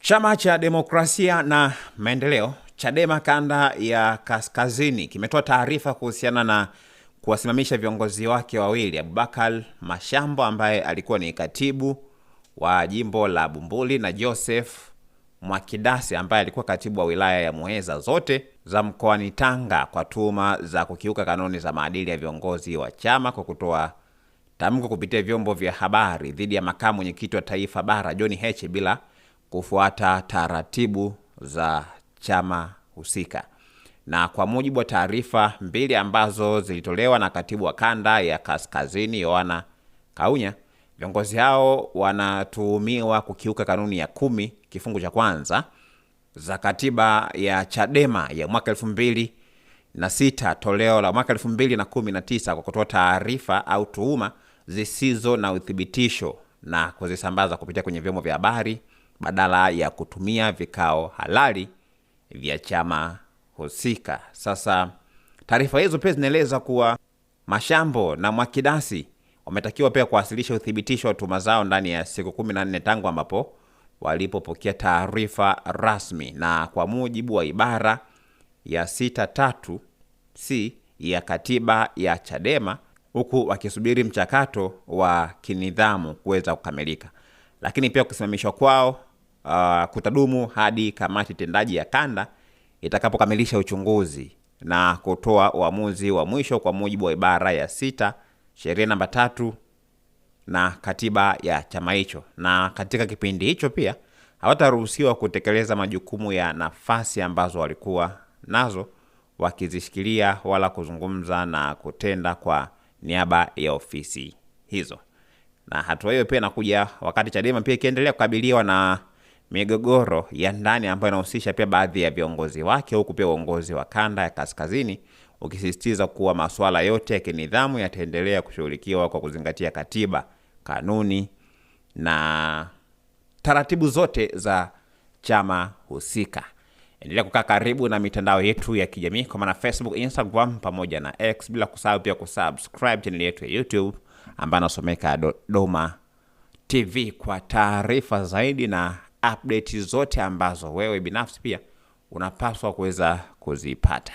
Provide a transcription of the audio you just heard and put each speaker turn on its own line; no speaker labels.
Chama cha Demokrasia na Maendeleo, Chadema kanda ya Kaskazini, kimetoa taarifa kuhusiana na kuwasimamisha viongozi wake wawili, Abubakar Mashambo ambaye alikuwa ni katibu wa jimbo la Bumbuli na Joseph Mwakidasi ambaye alikuwa katibu wa wilaya ya Muheza, zote za mkoani Tanga, kwa tuhuma za kukiuka kanuni za maadili ya viongozi wa chama kwa kutoa tamko kupitia vyombo vya habari dhidi ya makamu mwenyekiti wa taifa bara John Heche bila kufuata taratibu za chama husika. Na kwa mujibu wa taarifa mbili ambazo zilitolewa na katibu wa kanda ya Kaskazini Yohana Kaunya, viongozi hao wanatuhumiwa kukiuka kanuni ya 10 kifungu cha kwanza za katiba ya Chadema ya mwaka 2006 toleo la mwaka 2019 kwa kutoa taarifa au tuhuma zisizo na uthibitisho na kuzisambaza kupitia kwenye vyombo vya habari badala ya kutumia vikao halali vya chama husika. Sasa taarifa hizo pia zinaeleza kuwa Mashambo na Mwakidasi wametakiwa pia kuwasilisha uthibitisho wa tuhuma zao ndani ya siku 14 tangu ambapo walipopokea taarifa rasmi, na kwa mujibu wa ibara ya 63C ya katiba ya Chadema, huku wakisubiri mchakato wa kinidhamu kuweza kukamilika. Lakini pia kusimamishwa kwao kutadumu hadi kamati tendaji ya kanda itakapokamilisha uchunguzi na kutoa uamuzi wa mwisho kwa mujibu wa ibara ya 6 sheria namba 3 na katiba ya chama hicho. Na katika kipindi hicho pia hawataruhusiwa kutekeleza majukumu ya nafasi ambazo walikuwa nazo wakizishikilia wala kuzungumza na kutenda kwa niaba ya ofisi hizo. Na hatua hiyo pia inakuja wakati Chadema pia ikiendelea kukabiliwa na migogoro ya ndani ambayo inahusisha pia baadhi ya viongozi wake, huku pia uongozi wa kanda ya Kaskazini ukisisitiza kuwa masuala yote ya kinidhamu yataendelea kushughulikiwa kwa kuzingatia katiba, kanuni na taratibu zote za chama husika. Endelea kukaa karibu na mitandao yetu ya kijamii kama na Facebook, Instagram pamoja na X, bila kusahau pia kusubscribe channel yetu ya YouTube ambayo inasomeka Dodoma TV kwa taarifa zaidi na update zote ambazo wewe binafsi pia unapaswa kuweza kuzipata.